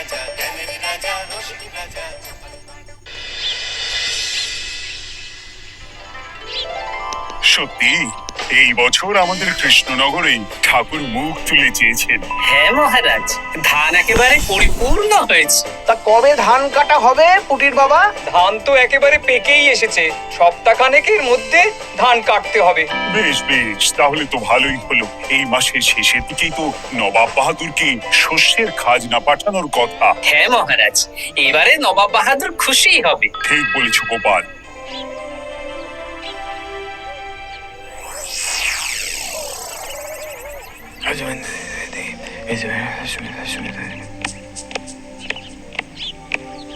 রাজা, জ্ঞানের রাজা, রসিক রাজা। সত্যি এই বছর আমাদের কৃষ্ণনগরে ঠাকুর মুখ তুলে চেয়েছেন। হ্যাঁ মহারাজ, ধান একেবারে পরিপূর্ণ হয়েছে। তা কবে ধান কাটা হবে পুটির বাবা? ধান তো একেবারে পেকেই এসেছে, সপ্তাহখানেকের মধ্যে ধান কাটতে হবে। বেশ বেশ, তাহলে তো ভালোই হলো। এই মাসের শেষের দিকেই তো নবাব বাহাদুরকে শস্যের খাজনা পাঠানোর কথা। হ্যাঁ মহারাজ, এবারে নবাব বাহাদুর খুশি হবে। ঠিক বলেছ গোপাল।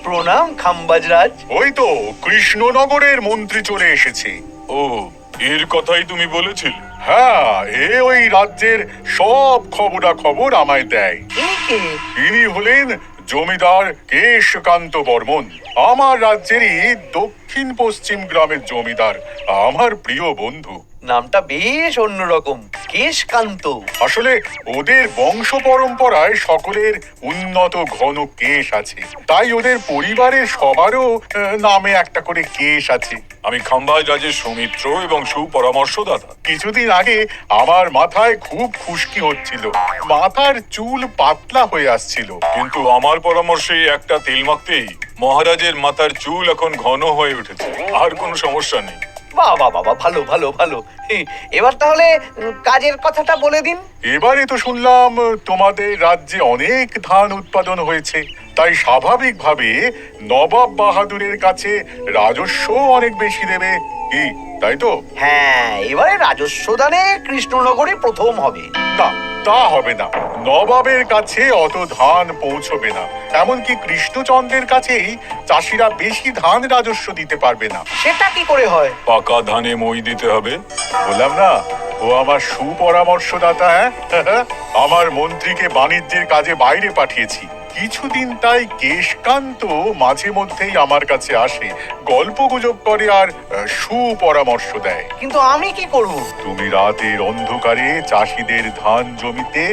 প্রণাম খাম্বাজরাজ। ওই তো কৃষ্ণনগরের মন্ত্রী চলে এসেছে। ও, এর কথাই তুমি বলেছিলে? হ্যাঁ, ওই রাজ্যের সব খবরাখবর আমায় দেয়। ইনি কে? ইনি হলেন জমিদার কেশকান্ত বর্মন, আমার রাজ্যেরই দক্ষিণ পশ্চিম গ্রামের জমিদার, আমার প্রিয় বন্ধু। নামটা বেশ অন্যরকম, কেশকান্ত। আসলে ওদের বংশ পরম্পরায় সকলের উন্নত ঘন কেশ আছে, তাই ওদের পরিবারের সবারও নামে একটা করে কেশ আছে। আমি খাম্বাজ রাজের সৌমিত্র এবং সুপরামর্শদাতা। কিছুদিন আগে আমার মাথায় খুব খুশকি হচ্ছিল, মাথার চুল পাতলা হয়ে আসছিল, কিন্তু আমার পরামর্শে একটা তেল মাখতেই মহারাজের মাথার চুল এখন ঘন হয়ে উঠেছে, আর কোনো সমস্যা নেই। বাবা বাবা, ভালো ভালো ভালো। এবার তাহলে কাজের কথাটা বলে দিন। এবারে তো শুনলাম তোমাদের রাজ্যে অনেক ধান উৎপাদন হয়েছে, তাই স্বাভাবিকভাবে নবাব বাহাদুরের কাছে রাজস্ব অনেক বেশি দেবে, কি তাই তো? হ্যাঁ, এবারে রাজস্ব দানে কৃষ্ণনগরে প্রথম হবে। না, তা হবে না। নবাবের কাছে অত ধান পৌঁছবে না, এমনকি কৃষ্ণচন্দ্রের কাছেই চাষিরা বেশি ধান রাজস্ব দিতে পারবে না। সেটা কি করে হয়? পাকা ধানে মই দিতে হবে। বললাম না, ও আমার সুপরামর্শদাতা। হ্যাঁ, আমার মন্ত্রীকে বাণিজ্যের কাজে বাইরে পাঠিয়েছি কিছুদিন, তাই কেশকান্ত মাঝে মধ্যেই আমার কাছে আসে, গল্প গুজব করে আর সুপরামর্শ দেয়। কিন্তু আমি কি করব? তুমি রাতের অন্ধকারে চাষিদের ধান জমিতে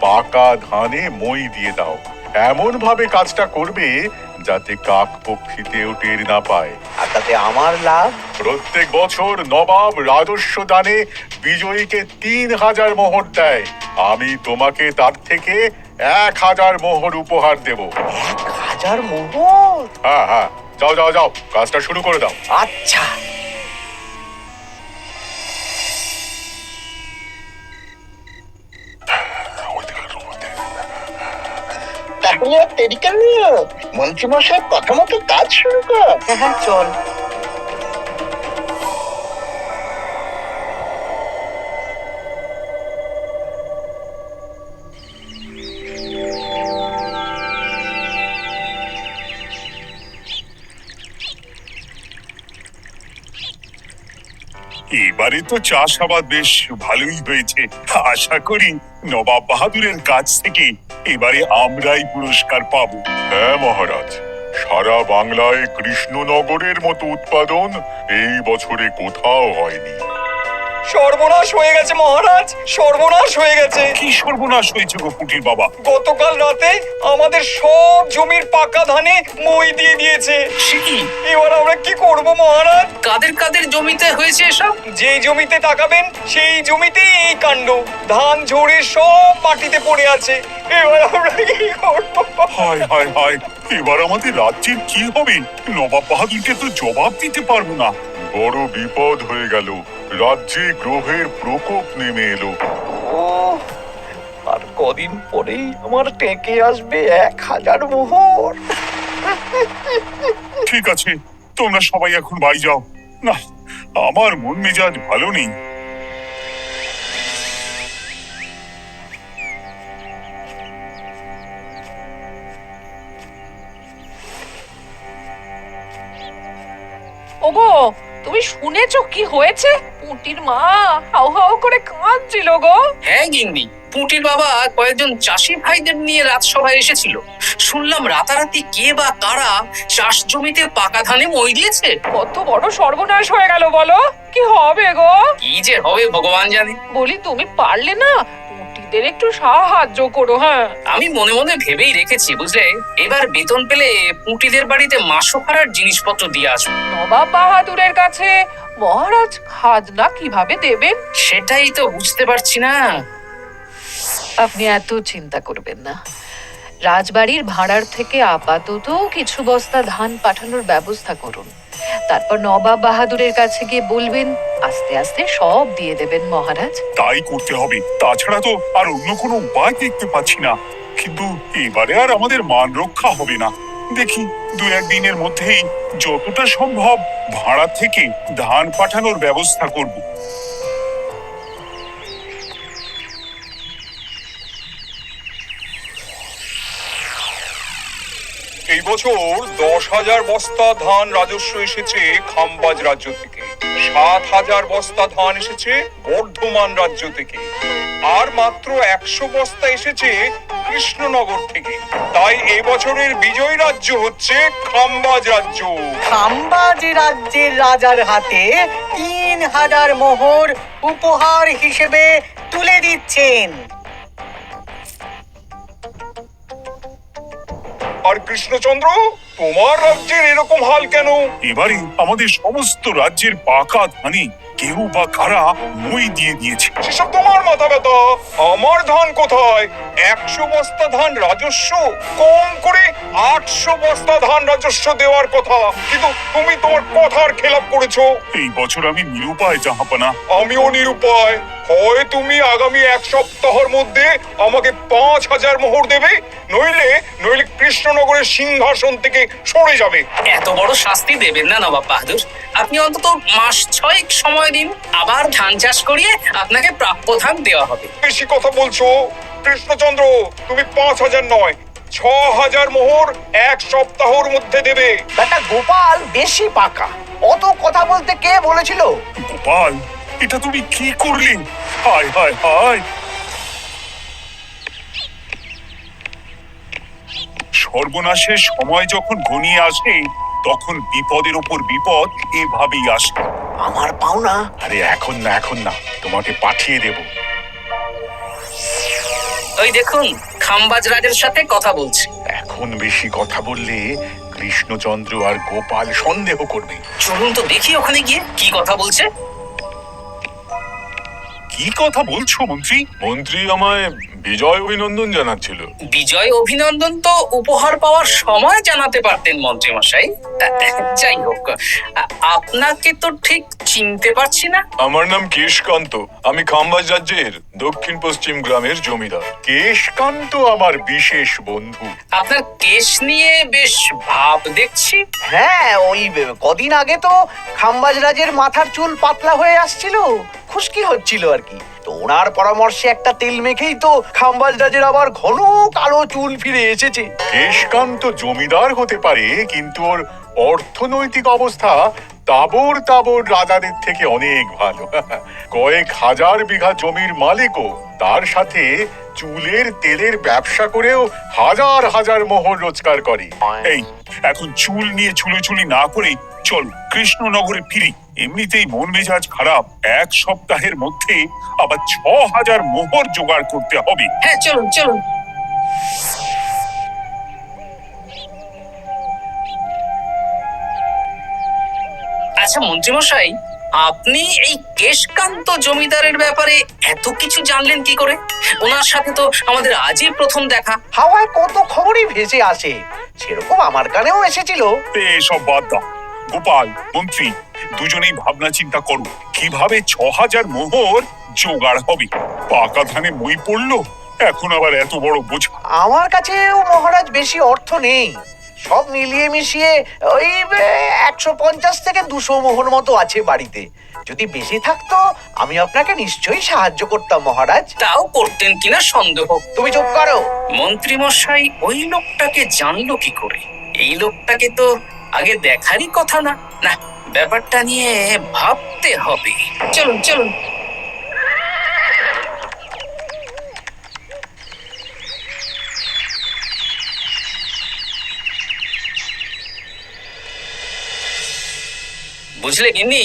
পাকা ধানে মই দিয়ে দাও, এমন ভাবে কাজটা করবে যাতে কাক পক্ষীতেও টের না পায়। আর তাতে আমার লাভ? প্রত্যেক বছর নবাব রাজস্ব দানে বিজয়ীকে ৩,০০০ মোহর দেয়, আমি তোমাকে তার থেকে ১,০০০ মোহর উপহার দেব। ১,০০০ মোহর? হ্যাঁ হ্যাঁ, যাও যাও যাও, কাজটা শুরু করে দাও। আচ্ছা। তাহলে আর দেরি কেন? মন্ত্রীমশাই কথা মতো কাজ শুরু কর। হ্যাঁ চল। এবারে তো চাষাবাদ বেশ ভালোই হয়েছে, আশা করি নবাব বাহাদুরের কাছ থেকে এবারে আমরাই পুরস্কার পাবো। হ্যাঁ মহারাজ, সারা বাংলায় কৃষ্ণনগরের মতো উৎপাদন এই বছরে কোথাও হয়নি। সর্বনাশ হয়ে গেছে মহারাজ, সর্বনাশ হয়ে গেছে। কি সর্বনাশ হয়েছে গো পুটির বাবা? গতকাল রাতে আমাদের সব জমির পাকা ধানে মই দিয়ে দিয়েছে। সে কি? এবার আমরা কি করব মহারাজ? কাদের কাদের জমিতে হয়েছে এসব? যেই জমিতে তাকাবেন সেই জমিতেই এই কাণ্ড, ধান ঝরে সব মাটিতে পড়ে আছে। এবার আমরা কি করব? হায় হায় হায়, এবার আমাদের রাজ্যের কি হবে? নবাব বাহাদুরকে তো জবাব দিতে পারবো না। বড় বিপদ হয়ে গেল, রাজ্যে গ্রহের প্রকোপ নেমে এলো। ও, আর কদিন পরেই আমার টেকে আসবে ১,০০০ মোহর। ঠিক আছে, তোমরা সবাই এখন বাড়ি যাও। না, আমার মন মেজাজ ভালো নেই। ওগো, তুমি শুনেছো কি হয়েছে? পুটির মা হাউ হাউ করে কাঁদছিল গো। হ্যাঁ গিন্নি, পুটির বাবা কয়েকজন চাষি ভাইদের নিয়ে রাজসভায় এসেছিল। শুনলাম রাতারাতি কে বা কারা চাষ জমিতে পাকা ধানে মই দিয়েছে। কত বড় সর্বনাশ হয়ে গেল বলো, কি হবে গো? কি যে হবে ভগবান জানে। বলি তুমি পারলে না পুটির গরিবদের একটু সাহায্য করো। হ্যাঁ, আমি মনে মনে ভেবেই রেখেছি বুঝলে, এবার বেতন পেলে পুঁটিদের বাড়িতে মাসো ভাড়ার জিনিসপত্র দিয়ে আসবো। নবাব বাহাদুরের কাছে মহারাজ খাজনা কিভাবে দেবেন? সেটাই তো বুঝতে পারছি না। আপনি এত চিন্তা করবেন না। রাজবাড়ির ভাড়ার থেকে আপাতত কিছু বস্তা ধান পাঠানোর ব্যবস্থা করুন। তারপর নবাব বাহাদুরের কাছে গিয়ে বলবেন, আস্তে আস্তে সব দিয়ে দেবেন মহারাজ। তাই করতে হবে, তাছাড়া তো আর অন্য কোনো উপায় দেখতে পাচ্ছি না। কিন্তু এবারে আর আমাদের মান রক্ষা হবে না। দেখি 2-1 দিনের মধ্যেই যতটা সম্ভব ভাড়া থেকে ধান পাঠানোর ব্যবস্থা করব। এই বছর 10,000 বস্তা ধান রাজস্ব এসেছে খাম্বাজ রাজ্য থেকে, 7,000 বস্তা ধান এসেছে বর্ধমান রাজ্য থেকে, আর মাত্র 100 বস্তা এসেছে কৃষ্ণনগর থেকে। তাই এই বছরের বিজয়ী রাজ্য হচ্ছে খাম্বাজ রাজ্য। খাম্বাজ রাজ্যের রাজার হাতে 3,000 মোহর উপহার হিসেবে তুলে দিচ্ছেন। আর কৃষ্ণচন্দ্র, তোমার রাজ্যের এরকম হাল কেন? এবারে আমাদের সমস্ত রাজ্যের পাকা ধানে কেউ বা কারা মই দিয়ে দিয়েছে। সেসব তোমার মাথা ব্যথা, আমার ধান কোথায়? 100 বস্তা ধান রাজস্ব, কম করে 800 বস্তা ধান রাজস্ব দেওয়ার কথা, কিন্তু তুমি তোমার কথার খেলাপ করেছো। এই বছর আমি নিরুপায় জাহাপানা। আমিও নিরুপায়। হয় তুমি আগামী 1 সপ্তাহের মধ্যে আমাকে 5,000 মোহর দেবে, নইলে নইলে কৃষ্ণনগরের সিংহাসন থেকে সরে যাবে। এত বড় শাস্তি দেবেন না নবাব বাহাদুর, আপনি অন্তত মাস 6 সময় দিন, আবার ধান চাষ করিয়ে আপনাকে প্রাপ্য ধান দেওয়া হবে। বেশি কথা বলছো কৃষ্ণচন্দ্র, তুমি 5,000 নয় 6,000 মোহর 1 সপ্তাহের মধ্যে দেবে। বেটা গোপাল বেশি পাকা, অত কথা বলতে কে বলেছিল? গোপাল, এটা তুমি কি করলে? হায় হায় হায়! সর্বনাশের সময় যখন ঘনিয়ে আসে তখন বিপদের ওপর বিপদ এভাবেই আসে। আমার পাওনা। আরে এখন না, এখন না, তোমাকে পাঠিয়ে দেব। ওই দেখুন, খাম্বাজ রাজের সাথে কথা বলছে। এখন বেশি কথা বললে কৃষ্ণচন্দ্র আর গোপাল সন্দেহ করবে। চলুন তো দেখি ওখানে গিয়ে কি কথা বলছে। কি কথা বলছো মন্ত্রী? মন্ত্রী আমায় বিজয় অভিনন্দন জানাচ্ছিল। বিজয় অভিনন্দন তো উপহার পাওয়ার সময় জানাতে পারতেন মন্ত্রী মশাই। যাই হোক, আপনাকে তো ঠিক চিনতে পারছি না। আমার নাম কেশকান্ত, আমি খাম্বাজ রাজ্যের দক্ষিণ পশ্চিম গ্রামের জমিদার। কেশকান্ত আমার বিশেষ বন্ধু। আপনার কেশ নিয়ে বেশ ভাব দেখছি। হ্যাঁ, ওই কদিন আগে তো খাম্বাজ রাজের মাথার চুল পাতলা হয়ে আসছিল, খুশকি হচ্ছিল আর কি। তো ওনার পরামর্শে একটা তেল মেখেই তো খাম্বাজ রাজের আবার ঘন কালো চুল ফিরে এসেছে। কেশকান্ত জমিদার হতে পারে, কিন্তু ওর অর্থনৈতিক অবস্থা তাবর তাবর রাজাদের থেকে অনেক ভালো। কয়েক হাজার বিঘা জমির মালিকও, তার সাথে চুলের তেলের ব্যবসা করেও হাজার হাজার মোহর রোজগার করে। এই এখন চুল নিয়ে চুলোচুলি না করে চল কৃষ্ণনগরে ফিরি। এমনিতেই মন মেজাজ খারাপ, 1 সপ্তাহের মধ্যে আবার 6,000 মোহর জোগাড় করতে হবে। হ্যাঁ, চলুন চলুন। আচ্ছা মন্ত্রী মশাই, আপনি এই কেশকান্ত জমিদারের ব্যাপারে এত কিছু জানলেন কি করে? ওনার সাথে তো আমাদের আজই প্রথম দেখা। হাওয়ায় কত খবরই ভেসে আসে, সেরকম আমার কানেও এসেছিল। এসব বাদ দাও গোপাল, মন্ত্রী দুজনেই ভাবনা চিন্তা করো কিভাবে 6,000 মোহর জোগাড় হবে। পাকা ধানে মই পড়লো, এখন আবার এত বড় বোঝা। আমার কাছেও মহারাজ বেশি অর্থ নেই, সব মিলিয়ে মিশিয়ে ওই 150 থেকে 200 মোহর মতো আছে বাড়িতে। যদি বেশি থাকতো আমি আপনাকে নিশ্চয়ই সাহায্য করতাম মহারাজ। তাও করতেন কিনা সন্দেহ। তুমি চুপ করো। মন্ত্রী মশাই ওই লোকটাকে জানলো কি করে? এই লোকটাকে তো আগে দেখারই কথা না। না, ব্যাপারটা নিয়ে ভাবতে হবে। চলুন চলুন। বুঝলে গিন্নি,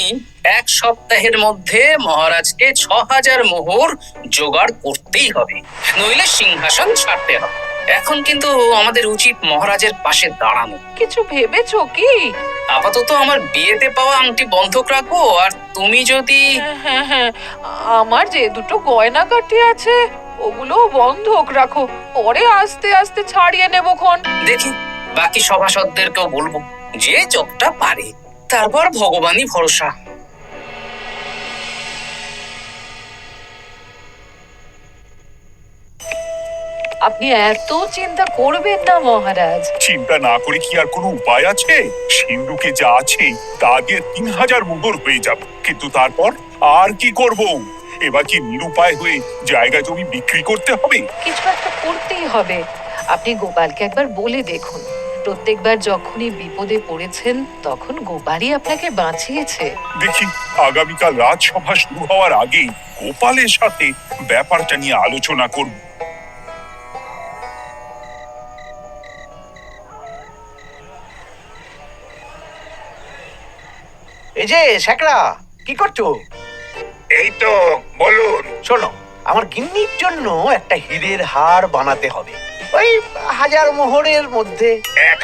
1 সপ্তাহের মধ্যে মহারাজকে 6000 মোহর জোগাড় করতেই হবে, নইলে সিংহাসন ছাড়তে হবে। এখন কিন্তু আমাদের উচিত মহারাজের পাশে দাঁড়ানো। কিছু ভেবেছো কি? আপাতত আমার বিয়েতে পাওয়া আংটি বন্ধক রাখবো, আর তুমি যদি হ্যাঁ হ্যাঁ, আমার যে দুটো গয়নাগাটি আছে ওগুলো বন্ধক রাখো, পরে আস্তে আস্তে ছাড়িয়ে নেবো খন। দেখি বাকি সভাসদদেরকেও বলবো, যে যতটা পারে, তারপর ভগবানই ভরসা। আপনি এত চিন্তা করবেন না মহারাজ। চিন্তা না করে কি আর কোনো উপায় আছে? সিন্ধুকে যা আছে তা দিয়ে 3000 মোহর হয়ে যাবে, কিন্তু তারপর আর কি করব? এবার কি নিরুপায় হয়ে জায়গা জমি বিক্রি করতে হবে? কিছু একটা করতেই হবে। আপনি গোপালকে একবার বলে দেখুন, প্রত্যেকবার যখনই বিপদে পড়েছেন তখন গোপালই আপনাকে বাঁচিয়েছে। দেখি আগামীকাল রাজসভা শুরু হওয়ার আগেই গোপালের সাথে ব্যাপারটা নিয়ে আলোচনা করব। এই যে শেখরা, কি করছো? এই তো, বলুন। শোনো, আমার গিন্নির জন্য একটা হীরের হার বানাতে হবে, ওই 1000 মোহরের মধ্যে।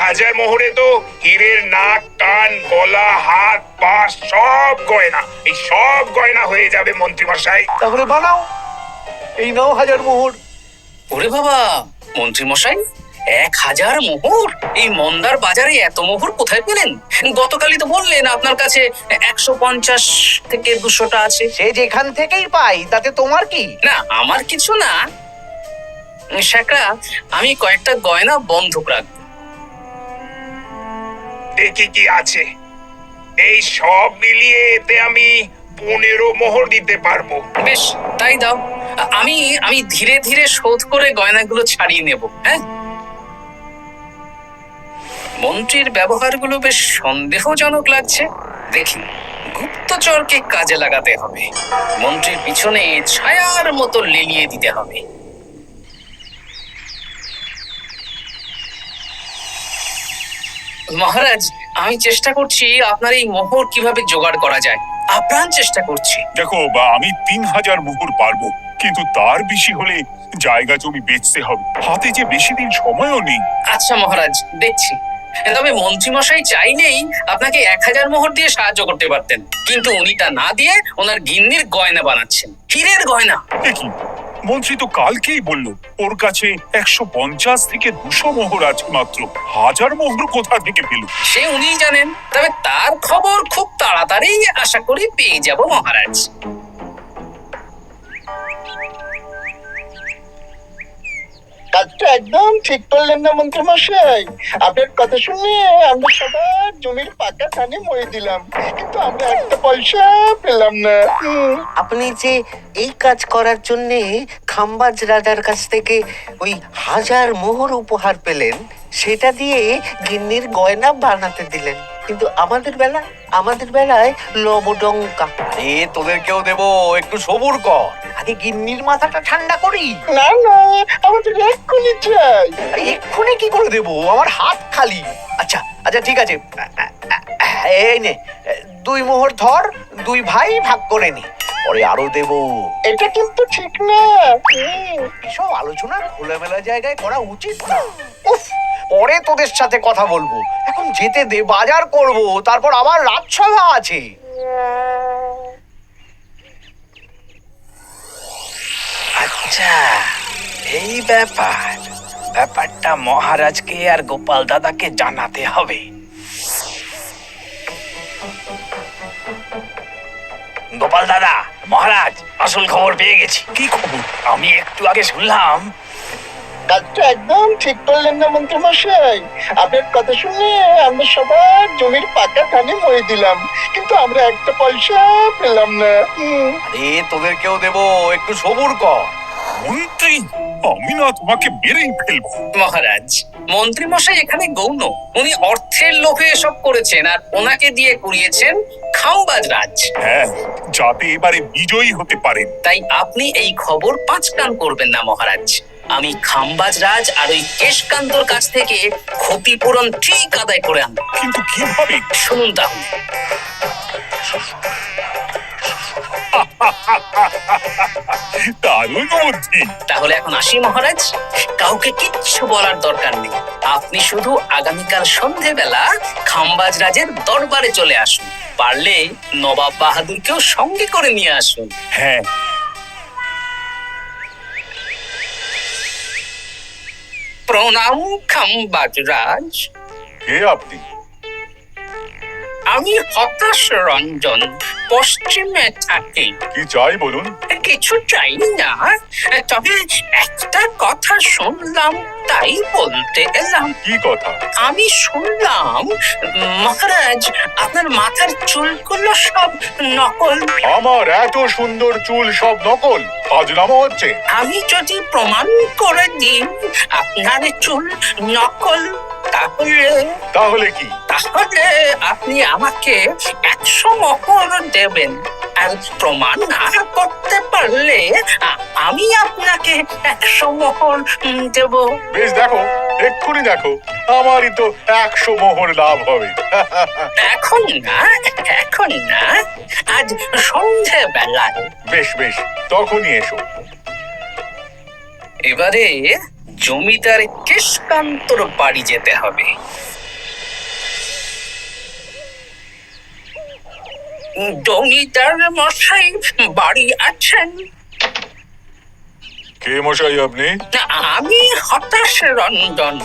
1000 মোহরে তো হীরের নাক, কান, গলা, হাত, পা সব গয়না, এই সব গয়না হয়ে যাবে মন্ত্রী মশাই। তাহলে বানাও, এই নাও 1000 মোহর। ওরে বাবা, মন্ত্রী মশাই, 1000 মোহর! এই মন্দার বাজারে এত মোহর কোথায় পেলেন? গতকালই তো বললেন আপনার কাছে 150 থেকে 200টা আছে। সে যেখান থেকেই পাই, তাতে তোমার কি? না, আমার কিছু না শেখরা, আমি কয়েকটা গয়না বন্ধক রাখবো। দেখি কি আছে, এই সব মিলিয়ে এতে আমি 15 মোহর দিতে পারবো। বেশ, তাই দাও। আমি আমি ধীরে ধীরে শোধ করে গয়নাগুলো ছাড়িয়ে নেব। হ্যাঁ, মন্ত্রীর ব্যবহারগুলো বেশ সন্দেহজনক লাগছে। দেখি, গুপ্তচরকে কাজে লাগাতে হবে, মন্ত্রীর পিছনে ছায়ার মতো লেলিয়ে দিতে হবে। মহারাজ, আমি চেষ্টা করছি আপনার এই মোহর কিভাবে জোগাড় করা যায়, আপ্রাণ চেষ্টা করছি। দেখো আমি 3000 মোহর পারবো, কিন্তু তার বেশি হলে জায়গা জমি বেচতে হবে, হাতে যে বেশি দিন সময়ও নেই। আচ্ছা মহারাজ, দেখছি। তবে মন্ত্রীমশাই চাইলেই আপনাকে 1000 মোহর দিয়ে সাহায্য করতে পারতেন, কিন্তু উনি তা না দিয়ে ওনার গিন্নির গয়না বানাচ্ছেন, হীরের গয়না। দেখি, মন্ত্রী তো কালকেই বলল ওর কাছে 150 থেকে 200 মোহর আছে মাত্র, 1000 মোহর কোথা থেকে পেল? সে উনিই জানেন, তবে তার খবর খুব তাড়াতাড়ি আশা করি পেয়ে যাব মহারাজ। কাজটা একদম ঠিক করলেন না মন্ত্রী মশাই। আপনার কথা শুনে আমরা সবার জমির পাকা ধানে মই দিলাম, কিন্তু আমরা একটা পয়সা পেলাম না। আপনি যে এই কাজ করার জন্য খাম্বাজ রাজার কাছ থেকে ওই 1000 মোহর উপহার পেলেন, সেটা দিয়ে গিন্নির গয়না বানাতে দিলেন, কিন্তু আমাদের বেলায় লবডঙ্কা। তোদেরকেও দেবো, একটু সবুর কর, আগে গিন্নির মাথাটা ঠান্ডা করি। না না, আমাদের এক্ষুনি চাই। আরে এক্ষুনি কি করে দেবো, আমার হাত খালি। আচ্ছা আচ্ছা, ঠিক আছে, এই নে 2 মোহর ধর, 2 ভাই ভাগ করে নি, পরে আরো দেবো। এটা কিন্তু ঠিক না। এসব আলোচনা খোলামেলা জায়গায় করা উচিত না। উফ, পরে তোদের সাথে কথা বলবো, এখন যেতে দে, বাজার করব, তারপর আবার রাজসভা আছে। আচ্ছা, এই ব্যাপারটা মহারাজকে আর গোপাল দাদাকে জানাতে হবে। গোপাল দাদা, মহারাজ আসল খবর পেয়ে গেছি। কি খবর? আমি একটু আগে শুনলাম। কাজটা একদম ঠিক করলেন না মন্ত্রী মশাই। আপনার কথা শুনে আমরা সবার জমির পাকা ধানে মই দিলাম, কিন্তু আমরা একটা পয়সা পেলাম না। আরে তোদেরকেও দেবো, একটু সবুর কর। মন্ত্রী, আমি না তোমাকে মেরেই ফেলবো। মহারাজ, মন্ত্রী মশাই এখানে গৌণ, উনি অর্থের লোভে এসব করেছেন, আর ওনাকে দিয়ে করিয়েছেন খাম্বাজ রাজ। হ্যাঁ, যাতে এবারে বিজয়ী হতে পারেন। তাই আপনি এই খবর 5 কান করবেন না মহারাজ। আমি খাম্বাজ রাজ আর ওই কেশকান্তর কাছ থেকে ক্ষতিপূরণ ঠিক আদায় করে আনবো। কিন্তু কিভাবে? শুনুন তাহলে। দারুণ বুদ্ধি। তাহলে এখন আসি মহারাজ, কাউকে কিচ্ছু বলার দরকার নেই। আপনি শুধু আগামীকাল সন্ধেবেলা খাম্বাজ রাজের দরবারে চলে আসুন। পারলে নবাব বাহাদুরকেও সঙ্গে করে নিয়ে আসুন। হ্যাঁ, প্রণাম খাম্বাজ রাজ। কে আপনি? আমি হতাশ রঞ্জন, পশ্চিমে থাকি। কি চাই বলুন? কিছু চাই না, তবে একটা কথা শুনলাম তাই বলতে এলাম। কি কথা? আমি শুনলাম মহারাজ আপনার মাথার চুলগুলো সব নকল। আমার এত সুন্দর চুল সব নকল? ফাজলামো হচ্ছে। আমি যদি প্রমাণ করে দিই আপনার চুল নকল, তাহলে কি? তাহলে আপনি আমাকে 100 মোহর দেবেন। আর প্রমাণ না করতে পারলে আমি আপনাকে 100 মোহর দেব। বেশ, দেখো, এক্ষুনি দেখো, আমারই তো 100 মোহর লাভ হবে। এখন না, এখন না, আজ সন্ধেবেলায়। বেশ বেশ, তখনই এসো। এবারে জমিদার কেশকান্তর বাড়ি যেতে হবে। জমিদার মশাই বাড়ি আছেন? কে মশাই আপনি? আমি হতাশ রঞ্জন,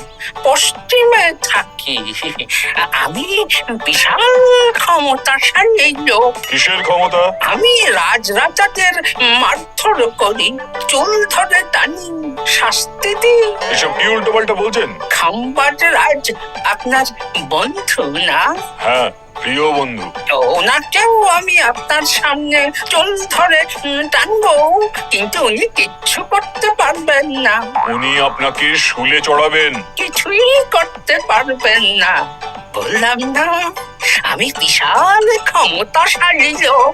পশ্চিমে থাকি। আমি বিশাল ক্ষমতাশালী লোক। কিসের ক্ষমতা? আমি রাজরাজাদের মারধর করি, চুল ধরে টানি, শাস্তি দিই। এসব কি উল্টো পাল্টা বলছেন? খাম্বাজ রাজ আপনার বন্ধু না? হ্যাঁ, প্রিয় বন্ধু। ওনাকেও আমি আপনার সামনে চুল ধরে টানবো, কিন্তু উনি কিচ্ছু করতে পারবেন না। উনি আপনাকে শুলে চড়াবেন। কিছুই করতে পারবেন না। বললাম না, আমি বিশাল ক্ষমতাশালী লোক।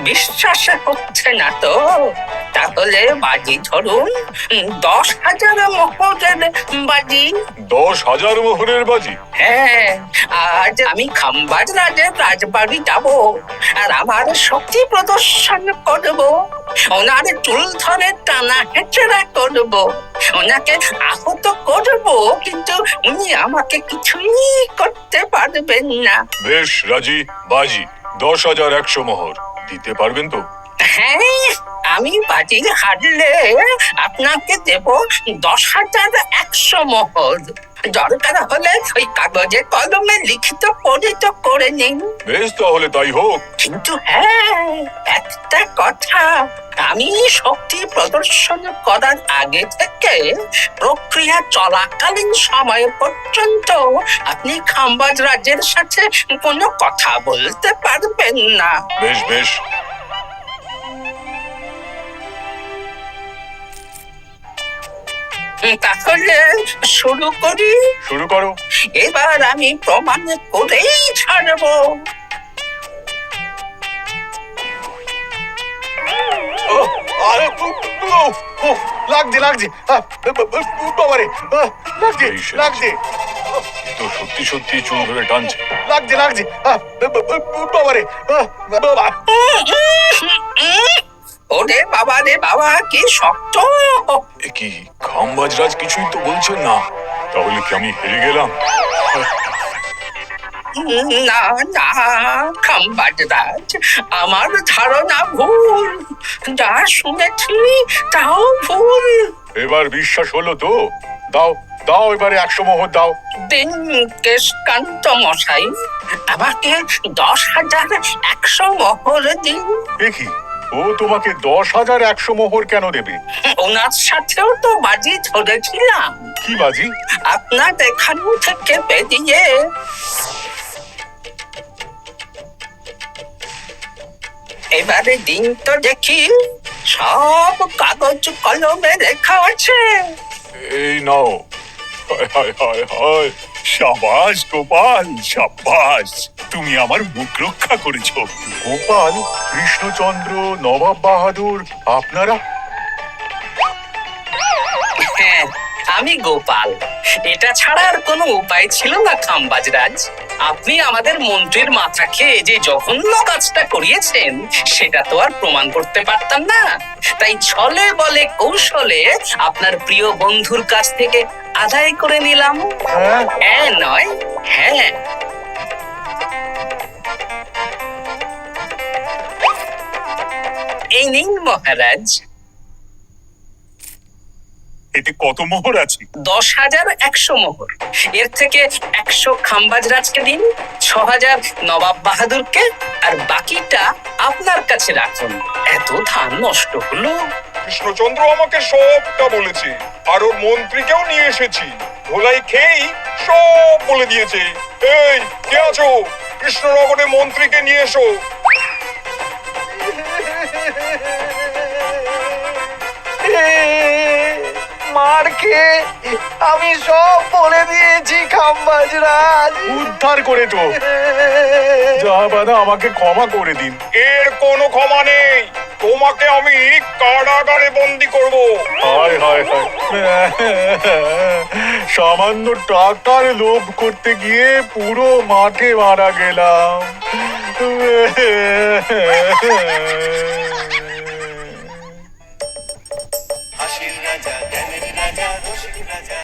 বিশ্বাস হচ্ছে না তো? তাহলে বাজি ধরুন, 10,000 মোহরের বাজি। 10,000 মোহরের বাজি? হ্যাঁ, আজ আমি খাম্বাজ রাজের রাজবাড়ি যাব, আর আমার শক্তি প্রদর্শন করব। ওনার চুল ধরে টানা হেঁচড়া করব, ওনাকে আহত করব, কিন্তু উনি আমাকে কিছুই করতে পারবেন না। বেশ, রাজি, বাজি। 10,100 মোহর দিতে পারবেন তো? হ্যাঁ, আমি বাজি হারলে আপনাকে দেব 10,100 মোহর। দরকার হলে ওই কাগজে কলমে লিখিত পরিত করে নিন। বেশ, তাহলে তাই হোক। কিন্তু হ্যাঁ, একটা কথা, আমি শক্তি প্রদর্শন করার আগে থেকে প্রক্রিয়া চলাকালীন সময় পর্যন্ত আপনি খাম্বাজ রাজের সাথে কোনো কথা বলতে পারবেন না। বেশ বেশ। তাহলে শুরু করি। শুরু করো। এবার আমি প্রমাণ করেই ছাড়বো। আরে, লাগছে লাগছে, বাবারে, লাগছে লাগছে, তো সত্যি সত্যি চুল ধরে টানছে। লাগছে লাগছে, বাবারে, বাবা। ওরে বাবা রে বাবা, কি শক্ত! এ কি, খাম্বাজ রাজ কিছুই তো বলছেন না। তাহলে কি আমি হেরে গেলাম? না না খাম্বাজ রাজ, আমার ধারণা ভুল, যা শুনেছি তাও ভুল। এবার বিশ্বাস হলো তো? দাও দাও, এবারে 100 মোহর দাও। দিন কেশকান্ত মশাই, আমাকে 10,100 মোহর দিন। দেখি, ও তোমাকে 10,100 মোহর কেন দেবে? ওনার সাথেও তো বাজি ধরেছিলাম। কি বাজি? আপনার এখান থেকে বেরিয়ে এবারে দিন তো দেখি, সব কাগজ কলমে লেখা আছে। এই নাও। হায় হায় হায় হায়। সাবাস গোপাল, সাবাস, তুমি আমার মুখ রক্ষা করেছো। গোপাল, কৃষ্ণচন্দ্র, নবাব বাহাদুর, আপনারা? হ্যাঁ, আমি গোপাল। এটা ছাড়া আর কোনো উপায় ছিল না খাম্বাজ রাজ। আপনি আমাদের মন্ত্রীর মাথা খেয়ে যে জঘন্য কাজটা করিয়েছেন সেটা তো আর প্রমাণ করতে পারতাম না, তাই ছলে বলে কৌশলে আপনার প্রিয় বন্ধুর কাছ থেকে আদায় করে নিলাম। হ্যাঁ নয়, হ্যাঁ। এই নিন মহারাজ। এতে কত মোহর আছে? 10,100 মোহর। এর থেকে 100 খাম্বাজ রাজকে দিন, 6,000 নবাব বাহাদুরকে, আর বাকিটা আপনার কাছে রাখুন। এত ধান নষ্ট হলো। কৃষ্ণচন্দ্র আমাকে সবটা বলেছে, আর ওর মন্ত্রীকেও নিয়ে এসেছি। ধোলাই খেয়েই সব বলে দিয়েছে। এই কে আছো? কৃষ্ণনগরে মন্ত্রীকে নিয়ে এসো। মার খেয়ে আমি সব বলে দিয়েছি খাম্বাজ রাজ। উদ্ধার করে তো জাহাপানা, আমাকে ক্ষমা করে দিন। এর কোনো ক্ষমা নেই, তোমাকে আমি কারাগারে বন্দি করব। হায় হায় হায়, সামান্য টাকার লোভ করতে গিয়ে পুরো মাঠে মারা গেলাম। হাসির রাজা, জ্ঞানের রাজা, রসিক রাজা।